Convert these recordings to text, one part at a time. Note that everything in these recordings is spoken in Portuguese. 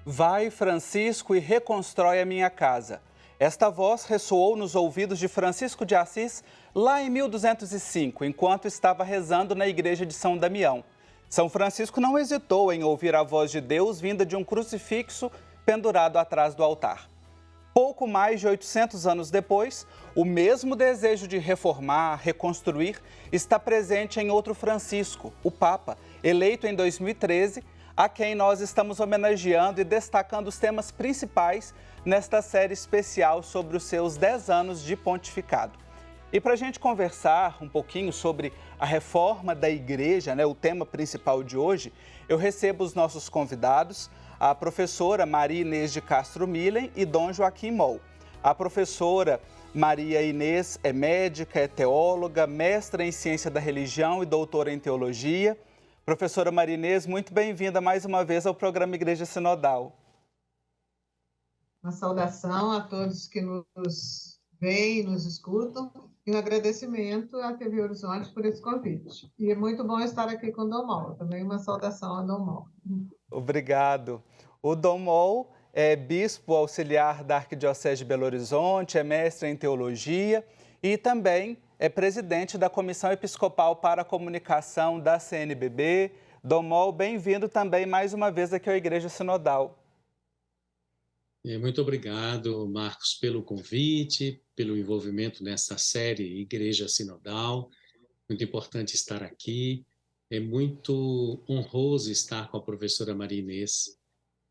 Vai, Francisco, e reconstrói a minha casa. Esta voz ressoou nos ouvidos de Francisco de Assis lá em 1205, enquanto estava rezando na igreja de São Damião. São Francisco não hesitou em ouvir a voz de Deus vinda de um crucifixo pendurado atrás do altar. Pouco mais de 800 anos depois, o mesmo desejo de reformar, reconstruir, está presente em outro Francisco, o Papa, eleito em 2013, a quem nós estamos homenageando e destacando os temas principais nesta série especial sobre os seus 10 anos de pontificado. E para a gente conversar um pouquinho sobre a reforma da igreja, o tema principal de hoje, eu recebo os nossos convidados, a professora Maria Inês de Castro Millen e Dom Joaquim Moll. A professora Maria Inês é médica, é teóloga, mestra em ciência da religião e doutora em teologia. Professora Maria Inês, muito bem-vinda mais uma vez ao programa Igreja Sinodal. Uma saudação a todos que nos veem e nos escutam e um agradecimento à TV Horizonte por esse convite. E é muito bom estar aqui com o Dom Moll. Também uma saudação a Dom Moll. Obrigado. O Dom Moll é bispo auxiliar da Arquidiocese de Belo Horizonte, é mestre em teologia e também é presidente da Comissão Episcopal para a Comunicação da CNBB. Dom Moll, bem-vindo também mais uma vez aqui à Igreja Sinodal. Muito obrigado, Marcos, pelo convite, pelo envolvimento nessa série Igreja Sinodal. Muito importante estar aqui. É muito honroso estar com a professora Maria Inês.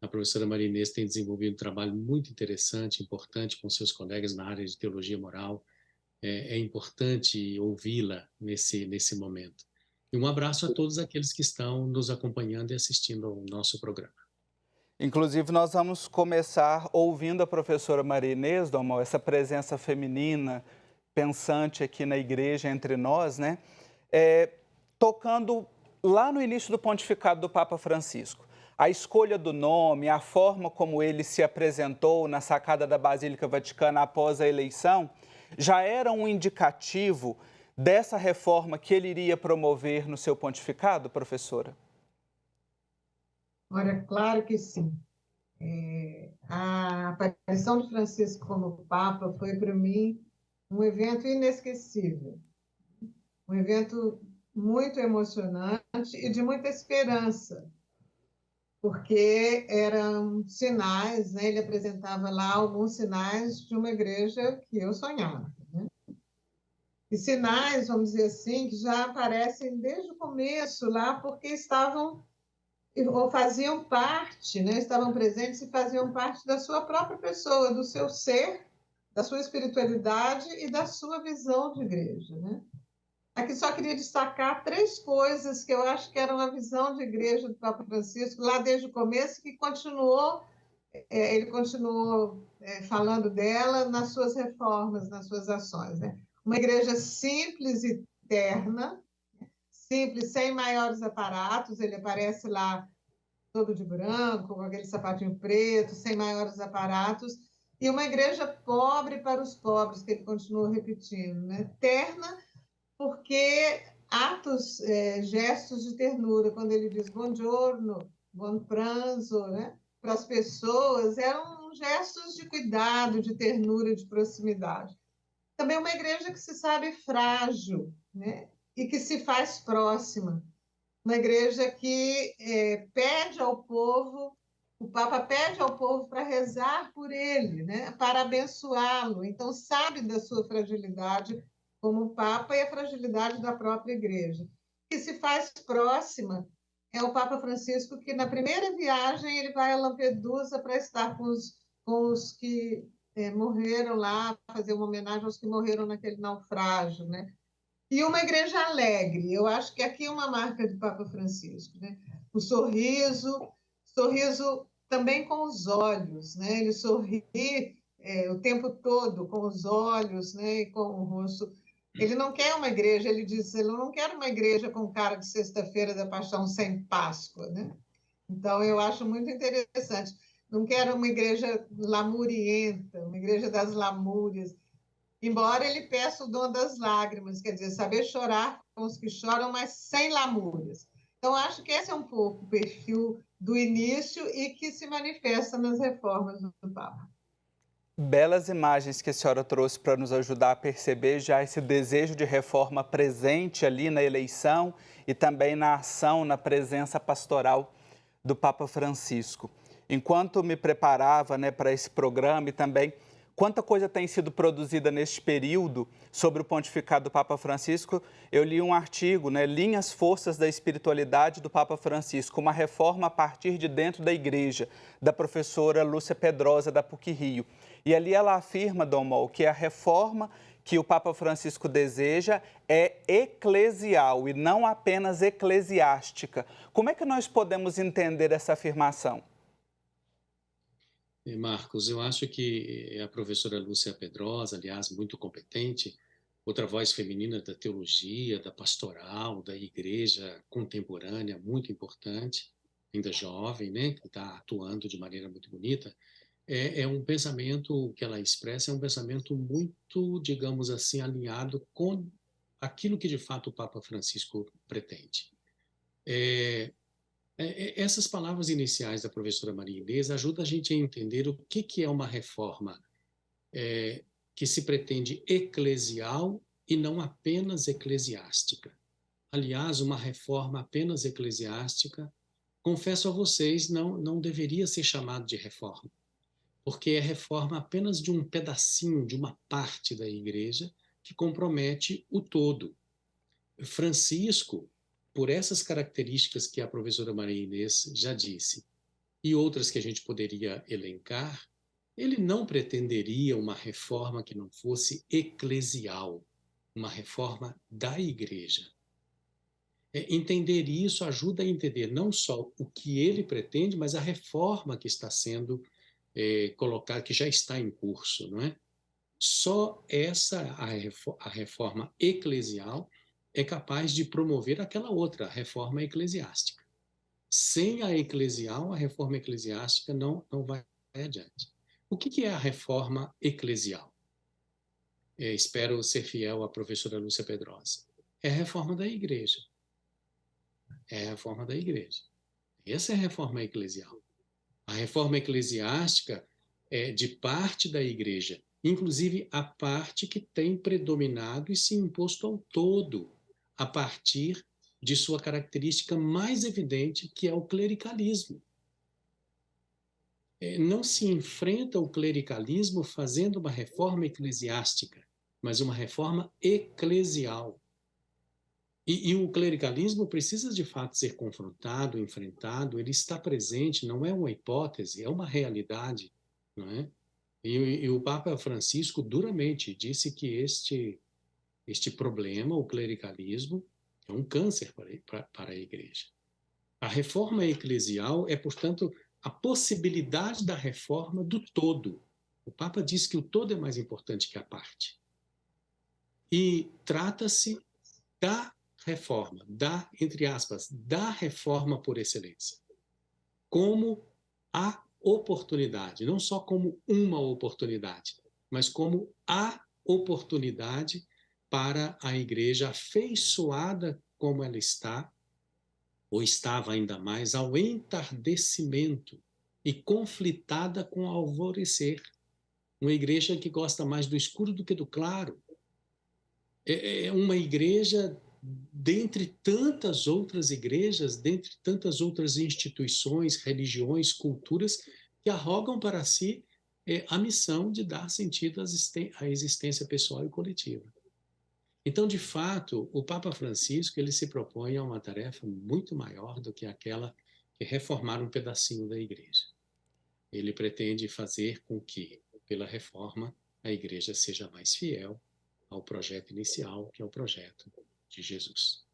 A professora Maria Inês tem desenvolvido um trabalho muito interessante, importante com seus colegas na área de teologia moral. É importante ouvi-la nesse momento. E um abraço a todos aqueles que estão nos acompanhando e assistindo ao nosso programa. Inclusive, nós vamos começar ouvindo a professora Maria Inês, Dom Moll, essa presença feminina, pensante aqui na igreja entre nós, tocando lá no início do pontificado do Papa Francisco. A escolha do nome, a forma como ele se apresentou na sacada da Basílica Vaticana após a eleição, já era um indicativo dessa reforma que ele iria promover no seu pontificado, professora? Olha, claro que sim. A aparição de Francisco como Papa foi, para mim, um evento inesquecível. Um evento muito emocionante e de muita esperança, porque eram sinais, ele apresentava lá alguns sinais de uma igreja que eu sonhava. E sinais, vamos dizer assim, que já aparecem desde o começo lá, porque estavam ou faziam parte, estavam presentes e faziam parte da sua própria pessoa, do seu ser, da sua espiritualidade e da sua visão de igreja. Aqui só queria destacar 3 coisas que eu acho que eram a visão de igreja do Papa Francisco, lá desde o começo, que ele continuou falando dela nas suas reformas, nas suas ações. Uma igreja simples e terna, simples, sem maiores aparatos, ele aparece lá todo de branco, com aquele sapatinho preto, sem maiores aparatos, e uma igreja pobre para os pobres, que ele continuou repetindo, terna, porque atos, gestos de ternura, quando ele diz buongiorno, buon pranzo, para as pessoas, eram gestos de cuidado, de ternura, de proximidade. Também uma igreja que se sabe frágil, e que se faz próxima. Uma igreja que pede ao povo, o Papa pede ao povo para rezar por ele, para abençoá-lo. Então, sabe da sua fragilidade como Papa e a fragilidade da própria igreja. Que se faz próxima é o Papa Francisco, que na primeira viagem ele vai a Lampedusa para estar com os que morreram lá, fazer uma homenagem aos que morreram naquele naufrágio, E uma igreja alegre. Eu acho que aqui é uma marca do Papa Francisco. O sorriso também com os olhos. Ele sorri o tempo todo com os olhos e com o rosto. Ele não quer uma igreja, ele diz, eu não quero uma igreja com cara de sexta-feira da Paixão sem Páscoa. Então, eu acho muito interessante. Não quero uma igreja lamurienta, uma igreja das lamúrias, embora ele peça o dom das lágrimas, quer dizer, saber chorar com os que choram, mas sem lamúrias. Então, acho que esse é um pouco o perfil do início e que se manifesta nas reformas do Papa. Belas imagens que a senhora trouxe para nos ajudar a perceber já esse desejo de reforma presente ali na eleição e também na ação, na presença pastoral do Papa Francisco. Enquanto me preparava, né, para esse programa e também quanta coisa tem sido produzida neste período sobre o pontificado do Papa Francisco, eu li um artigo, né, Linhas Forças da Espiritualidade do Papa Francisco, uma reforma a partir de dentro da igreja, da professora Lúcia Pedrosa, da PUC-Rio. E ali ela afirma, Dom Mol, que a reforma que o Papa Francisco deseja é eclesial e não apenas eclesiástica. Como é que nós podemos entender essa afirmação? Marcos, eu acho que a professora Lúcia Pedrosa, aliás, muito competente, outra voz feminina da teologia, da pastoral, da igreja contemporânea, muito importante, ainda jovem, né, que está atuando de maneira muito bonita. É um pensamento que ela expressa, é um pensamento muito, digamos assim, alinhado com aquilo que de fato o Papa Francisco pretende. Essas palavras iniciais da professora Maria Inês ajudam a gente a entender o que é uma reforma que se pretende eclesial e não apenas eclesiástica. Aliás, uma reforma apenas eclesiástica, confesso a vocês, não deveria ser chamado de reforma, porque é reforma apenas de um pedacinho, de uma parte da igreja, que compromete o todo. Francisco, por essas características que a professora Maria Inês já disse, e outras que a gente poderia elencar, ele não pretenderia uma reforma que não fosse eclesial, uma reforma da igreja. Entender isso ajuda a entender não só o que ele pretende, mas a reforma que está sendo colocada, que já está em curso, não é? Só a reforma eclesial é capaz de promover aquela outra, a reforma eclesiástica. Sem a eclesial, a reforma eclesiástica não vai adiante. O que é a reforma eclesial? Espero ser fiel à professora Lúcia Pedrosa. É a reforma da igreja. É a reforma da igreja. Essa é a reforma eclesial. A reforma eclesiástica é de parte da igreja, inclusive a parte que tem predominado e se imposto ao todo, a partir de sua característica mais evidente, que é o clericalismo. Não se enfrenta o clericalismo fazendo uma reforma eclesiástica, mas uma reforma eclesial. E o clericalismo precisa de fato ser confrontado, enfrentado, ele está presente, não é uma hipótese, é uma realidade, não é? E o Papa Francisco duramente disse que este problema, o clericalismo, é um câncer para a igreja. A reforma eclesial é, portanto, a possibilidade da reforma do todo. O Papa diz que o todo é mais importante que a parte. E trata-se da reforma, entre aspas, da reforma por excelência, como a oportunidade, não só como uma oportunidade, mas como a oportunidade para a igreja afeiçoada como ela está, ou estava ainda mais, ao entardecimento e conflitada com o alvorecer. Uma igreja que gosta mais do escuro do que do claro. É uma igreja, dentre tantas outras igrejas, dentre tantas outras instituições, religiões, culturas, que arrogam para si a missão de dar sentido à existência pessoal e coletiva. Então, de fato, o Papa Francisco ele se propõe a uma tarefa muito maior do que aquela de reformar um pedacinho da igreja. Ele pretende fazer com que, pela reforma, a igreja seja mais fiel ao projeto inicial, que é o projeto de Jesus.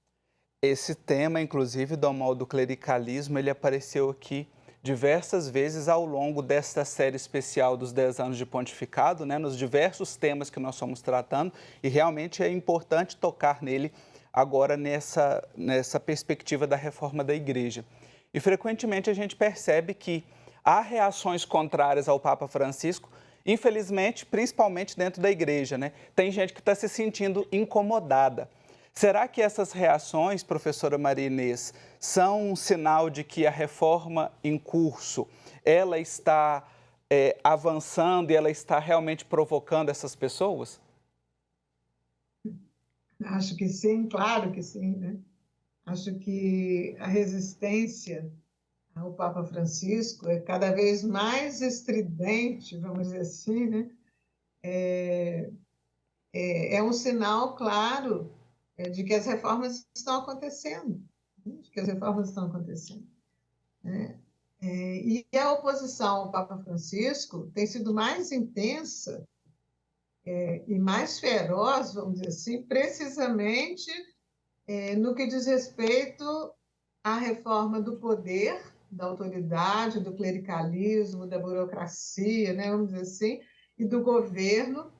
Esse tema, inclusive, do mal do clericalismo, ele apareceu aqui diversas vezes ao longo desta série especial dos 10 anos de pontificado, né, nos diversos temas que nós estamos tratando, e realmente é importante tocar nele agora nessa perspectiva da reforma da igreja. E frequentemente a gente percebe que há reações contrárias ao Papa Francisco, infelizmente, principalmente dentro da igreja, né? Tem gente que está se sentindo incomodada. Será que essas reações, professora Maria Inês, são um sinal de que a reforma em curso, ela está avançando e ela está realmente provocando essas pessoas? Acho que sim, claro que sim, né? Acho que a resistência ao Papa Francisco é cada vez mais estridente, vamos dizer assim, né? É um sinal claro de que as reformas estão acontecendo, né? De que as reformas estão acontecendo, né? E a oposição ao Papa Francisco tem sido mais intensa e mais feroz, vamos dizer assim, precisamente no que diz respeito à reforma do poder, da autoridade, do clericalismo, da burocracia, né, vamos dizer assim, e do governo,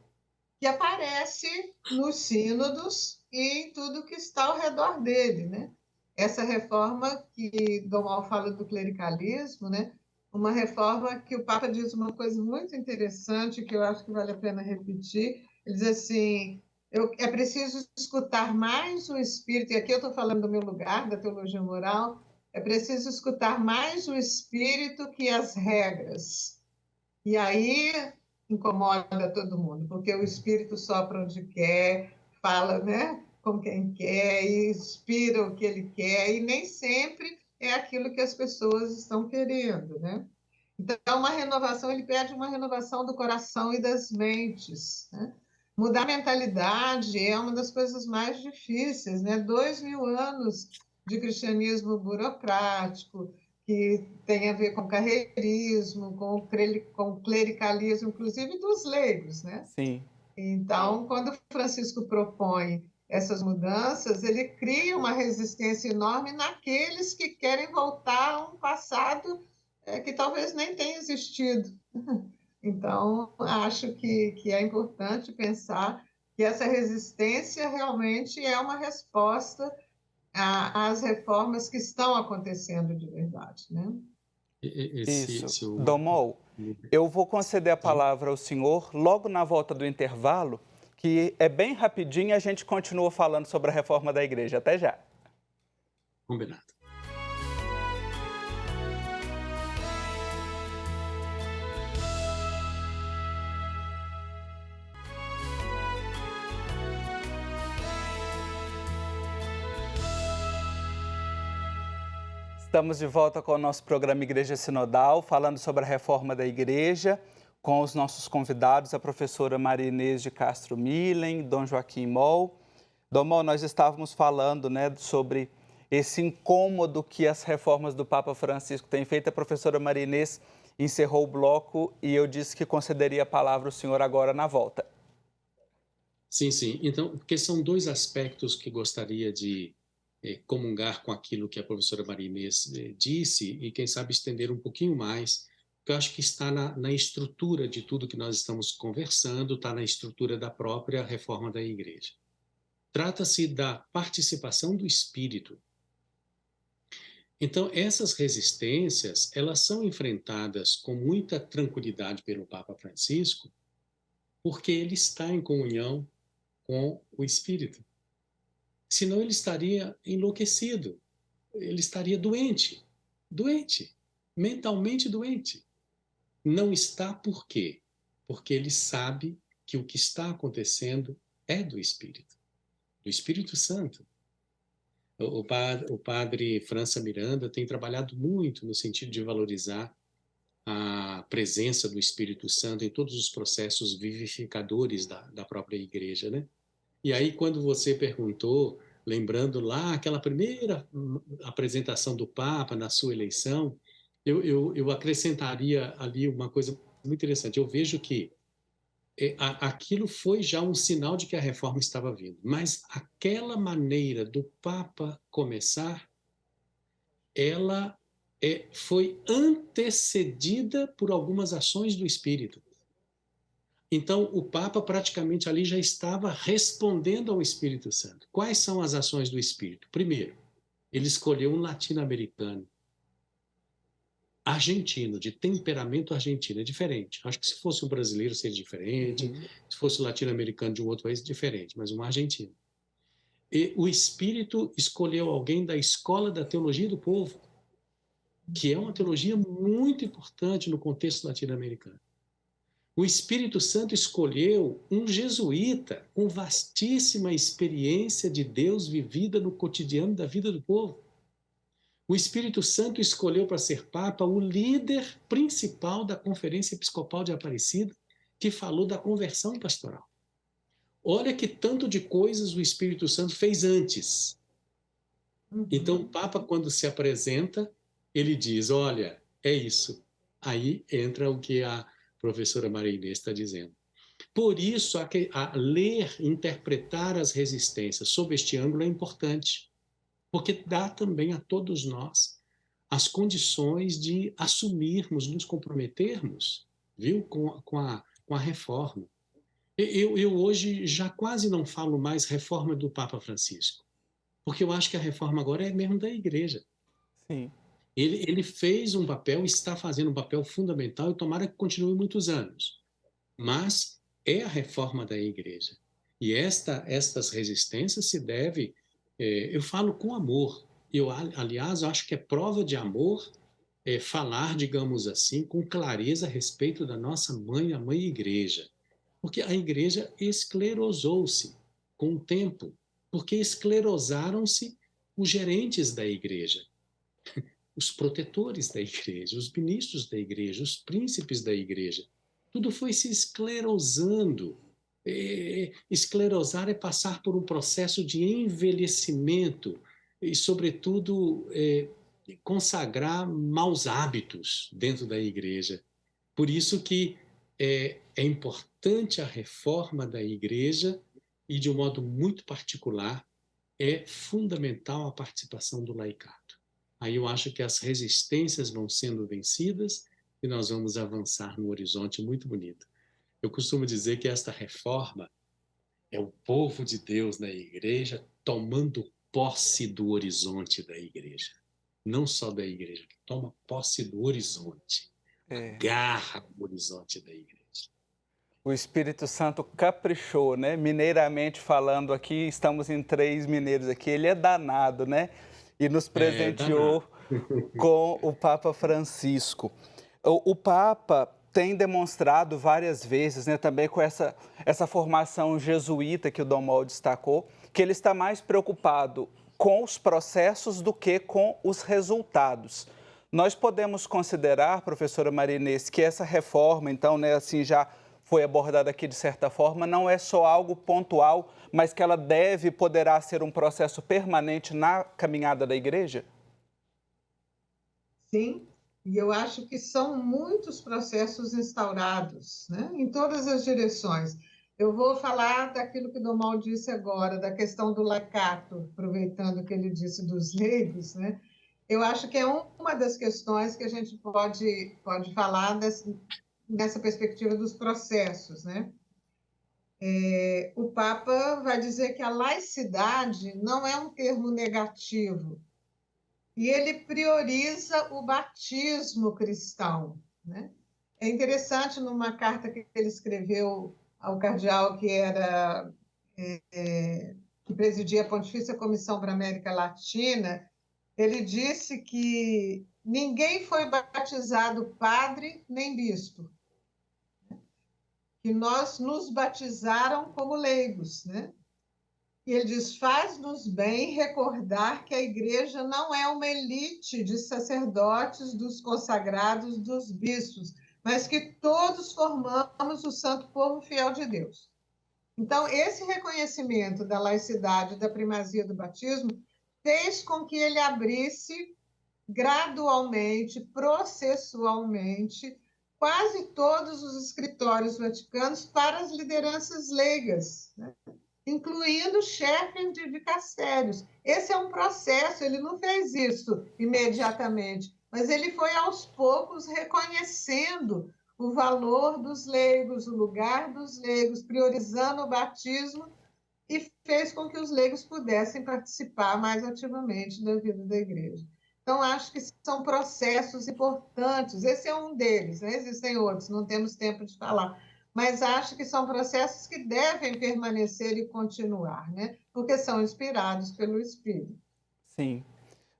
que aparece nos sínodos e em tudo que está ao redor dele, né? Essa reforma que Dom Mal fala do clericalismo, né? Uma reforma que o Papa diz uma coisa muito interessante, que eu acho que vale a pena repetir. Ele diz assim: é preciso escutar mais o espírito, e aqui eu estou falando do meu lugar, da teologia moral, é preciso escutar mais o espírito que as regras. E aí incomoda todo mundo, porque o espírito sopra onde quer, fala, né, com quem quer, e inspira o que ele quer, e nem sempre é aquilo que as pessoas estão querendo, né? Então, uma renovação, ele pede uma renovação do coração e das mentes, né? Mudar a mentalidade é uma das coisas mais difíceis, né? 2000 anos de cristianismo burocrático, que tem a ver com carreirismo, com clericalismo, inclusive dos leigos, né? Sim. Então, quando Francisco propõe essas mudanças, ele cria uma resistência enorme naqueles que querem voltar a um passado que talvez nem tenha existido. Então, acho que é importante pensar que essa resistência realmente é uma resposta às reformas que estão acontecendo de verdade, né? Isso. Se o... Domol, eu vou conceder a Sim, palavra ao senhor logo na volta do intervalo, que é bem rapidinho e a gente continua falando sobre a reforma da igreja. Até já. combinado. Estamos de volta com o nosso programa Igreja Sinodal, falando sobre a reforma da igreja, com os nossos convidados, a professora Maria Inês de Castro Milen, Dom Joaquim Moll. Dom Moll, nós estávamos falando, né, sobre esse incômodo que as reformas do Papa Francisco têm feito. A professora Maria Inês encerrou o bloco e eu disse que concederia a palavra ao senhor agora na volta. Sim, sim. Então, porque são dois aspectos que gostaria de comungar com aquilo que a professora Maria Inês disse e, quem sabe, estender um pouquinho mais, porque eu acho que está na estrutura de tudo que nós estamos conversando, está na estrutura da própria reforma da igreja. Trata-se da participação do Espírito. Então, essas resistências, elas são enfrentadas com muita tranquilidade pelo Papa Francisco, porque ele está em comunhão com o Espírito. Senão ele estaria enlouquecido, ele estaria doente, mentalmente doente. Não está por quê? Porque ele sabe que o que está acontecendo é do Espírito Santo. O padre França Miranda tem trabalhado muito no sentido de valorizar a presença do Espírito Santo em todos os processos vivificadores da própria igreja, né? E aí, quando você perguntou, lembrando lá aquela primeira apresentação do Papa na sua eleição, eu acrescentaria ali uma coisa muito interessante. Eu vejo que aquilo foi já um sinal de que a reforma estava vindo, mas aquela maneira do Papa começar, ela foi antecedida por algumas ações do Espírito. Então, o Papa praticamente ali já estava respondendo ao Espírito Santo. Quais são as ações do Espírito? Primeiro, ele escolheu um latino-americano, argentino, de temperamento argentino, é diferente. Acho que se fosse um brasileiro seria diferente, se fosse um latino-americano de um outro país, diferente, mas um argentino. E o Espírito escolheu alguém da escola da teologia do povo, que é uma teologia muito importante no contexto latino-americano. O Espírito Santo escolheu um jesuíta com vastíssima experiência de Deus vivida no cotidiano da vida do povo. O Espírito Santo escolheu para ser Papa o líder principal da Conferência Episcopal de Aparecida, que falou da conversão pastoral. Olha que tanto de coisas o Espírito Santo fez antes. Então, o Papa, quando se apresenta, ele diz, olha, é isso. Aí entra o que a professora Maria Inês está dizendo. Por isso, a ler, interpretar as resistências sob este ângulo é importante, porque dá também a todos nós as condições de assumirmos, nos comprometermos, viu, com a reforma. Eu hoje já quase não falo mais reforma do Papa Francisco, porque eu acho que a reforma agora é mesmo da igreja. Sim. Ele fez um papel, está fazendo um papel fundamental e tomara que continue muitos anos. Mas é a reforma da igreja. E estas resistências se deve, eu falo com amor. Aliás, eu acho que é prova de amor falar, digamos assim, com clareza a respeito da nossa mãe, a mãe igreja. Porque a igreja esclerosou-se com o tempo, porque esclerosaram-se os gerentes da igreja, os protetores da igreja, os ministros da igreja, os príncipes da igreja. Tudo foi se esclerosando. Esclerosar é passar por um processo de envelhecimento e, sobretudo, consagrar maus hábitos dentro da igreja. Por isso que é importante a reforma da igreja e, de um modo muito particular, é fundamental a participação do laicato. Aí eu acho que as resistências vão sendo vencidas e nós vamos avançar num horizonte muito bonito. Eu costumo dizer que esta reforma é o povo de Deus na igreja tomando posse do horizonte da igreja. Não só da igreja, que toma posse do horizonte. Agarra o horizonte da igreja. O Espírito Santo caprichou, né? Mineiramente falando aqui, estamos em 3 mineiros aqui, ele é danado, né? E nos presenteou com o Papa Francisco. O Papa tem demonstrado várias vezes, né, também com essa formação jesuíta que o Dom Mauro destacou, que ele está mais preocupado com os processos do que com os resultados. Nós podemos considerar, professora Maria Inês, que essa reforma, então, né, assim, já foi abordada aqui de certa forma, não é só algo pontual, mas que ela poderá ser um processo permanente na caminhada da igreja? Sim, e eu acho que são muitos processos instaurados, né, em todas as direções. Eu vou falar daquilo que o Dom Mauro disse agora, da questão do laicato, aproveitando o que ele disse dos leigos, né? Eu acho que é uma das questões que a gente pode falar nessa perspectiva dos processos, né? O Papa vai dizer que a laicidade não é um termo negativo, e ele prioriza o batismo cristão, né? É interessante, numa carta que ele escreveu ao cardeal que presidia a Pontifícia Comissão para a América Latina, ele disse que ninguém foi batizado padre nem bispo, que nós nos batizaram como leigos, né? E ele diz, faz-nos bem recordar que a igreja não é uma elite de sacerdotes, dos consagrados, dos bispos, mas que todos formamos o santo povo fiel de Deus. Então, esse reconhecimento da laicidade, da primazia do batismo, fez com que ele abrisse gradualmente, processualmente, quase todos os escritórios vaticanos para as lideranças leigas, né? Incluindo chefes de dicastérios. Esse é um processo, ele não fez isso imediatamente, mas ele foi aos poucos reconhecendo o valor dos leigos, o lugar dos leigos, priorizando o batismo e fez com que os leigos pudessem participar mais ativamente da vida da igreja. Então, acho que são processos importantes. Esse é um deles, né? Existem outros, não temos tempo de falar. mas acho que são processos que devem permanecer e continuar, né? Porque são inspirados pelo Espírito. Sim.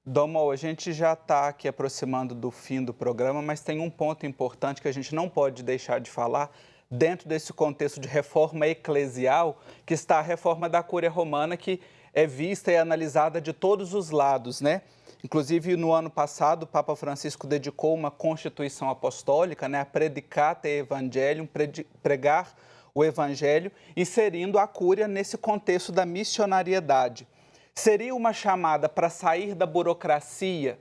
Dom Mol, a gente já está aqui aproximando do fim do programa, mas tem um ponto importante que a gente não pode deixar de falar dentro desse contexto de reforma eclesial, que está a reforma da Cúria Romana, que é vista e analisada de todos os lados, né? Inclusive, no ano passado, o Papa Francisco dedicou uma constituição apostólica, né, a Predicate Evangelium, pregar o Evangelho, inserindo a Cúria nesse contexto da missionariedade. Seria uma chamada para sair da burocracia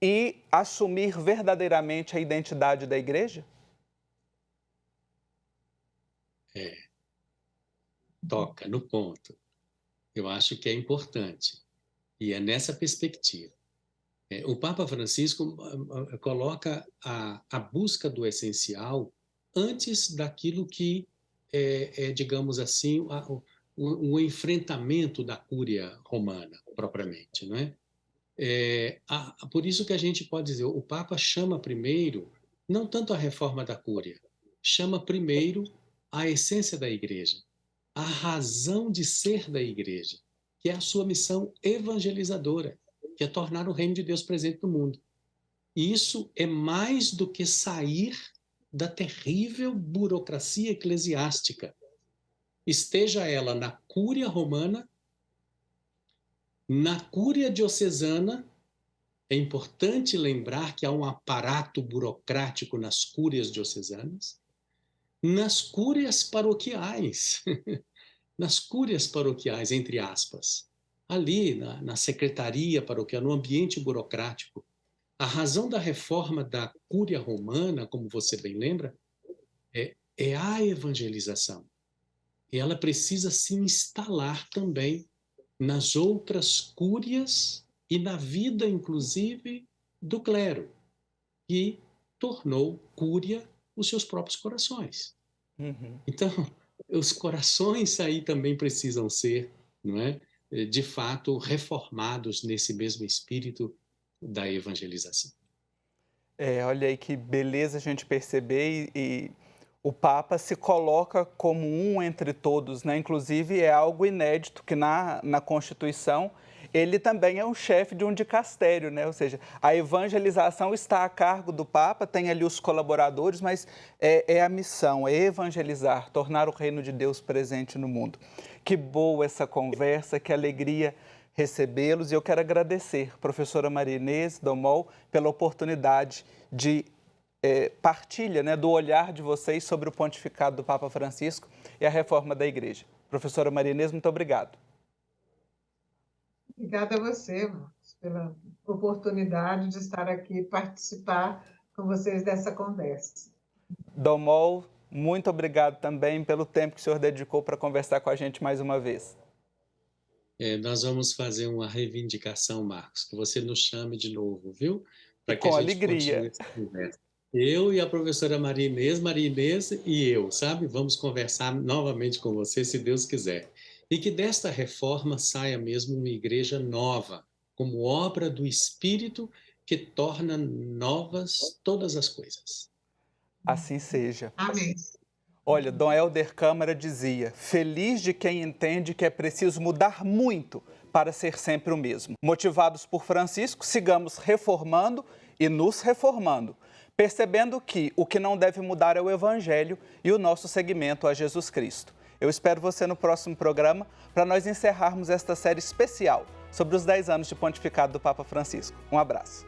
e assumir verdadeiramente a identidade da Igreja? Toca no ponto. Eu acho que é importante. E é nessa perspectiva. O Papa Francisco coloca a busca do essencial antes daquilo que digamos assim, o enfrentamento da cúria romana, propriamente, não é? Por isso que a gente pode dizer, o Papa chama primeiro, não tanto a reforma da cúria, chama primeiro a essência da Igreja, a razão de ser da Igreja, que é a sua missão evangelizadora, que é tornar o reino de Deus presente no mundo. E isso é mais do que sair da terrível burocracia eclesiástica, esteja ela na cúria romana, na cúria diocesana. É importante lembrar que há um aparato burocrático nas cúrias diocesanas, nas cúrias paroquiais, nas cúrias paroquiais, entre aspas, ali na secretaria paroquial, no ambiente burocrático. A razão da reforma da cúria romana, como você bem lembra, é a evangelização. E ela precisa se instalar também nas outras cúrias e na vida, inclusive, do clero, que tornou cúria os seus próprios corações. Uhum. Então, os corações aí também precisam ser, não é, de fato, reformados nesse mesmo espírito da evangelização. Olha aí que beleza a gente perceber e o Papa se coloca como um entre todos, né? Inclusive é algo inédito que na Constituição ele também é um chefe de um dicastério, né? Ou seja, a evangelização está a cargo do Papa, tem ali os colaboradores, mas é a missão, é evangelizar, tornar o reino de Deus presente no mundo. Que boa essa conversa, que alegria recebê-los, e eu quero agradecer, professora Maria Inês, Dom Mol, pela oportunidade de partilha, né, do olhar de vocês sobre o pontificado do Papa Francisco e a reforma da Igreja. Professora Maria Inês, muito obrigado. Obrigada a você, Marcos, pela oportunidade de estar aqui e participar com vocês dessa conversa. Dom Mol, muito obrigado também pelo tempo que o senhor dedicou para conversar com a gente mais uma vez. Nós vamos fazer uma reivindicação, Marcos, que você nos chame de novo, viu? Para que com a gente alegria. continue essa conversa. Eu e a professora Maria Inês e eu, sabe? Vamos conversar novamente com você, se Deus quiser. E que desta reforma saia mesmo uma igreja nova, como obra do Espírito que torna novas todas as coisas. Assim seja. Amém. Olha, Dom Helder Câmara dizia, feliz de quem entende que é preciso mudar muito para ser sempre o mesmo. Motivados por Francisco, sigamos reformando e nos reformando, percebendo que o que não deve mudar é o Evangelho e o nosso seguimento a Jesus Cristo. Eu espero você no próximo programa para nós encerrarmos esta série especial sobre os 10 anos de pontificado do Papa Francisco. Um abraço.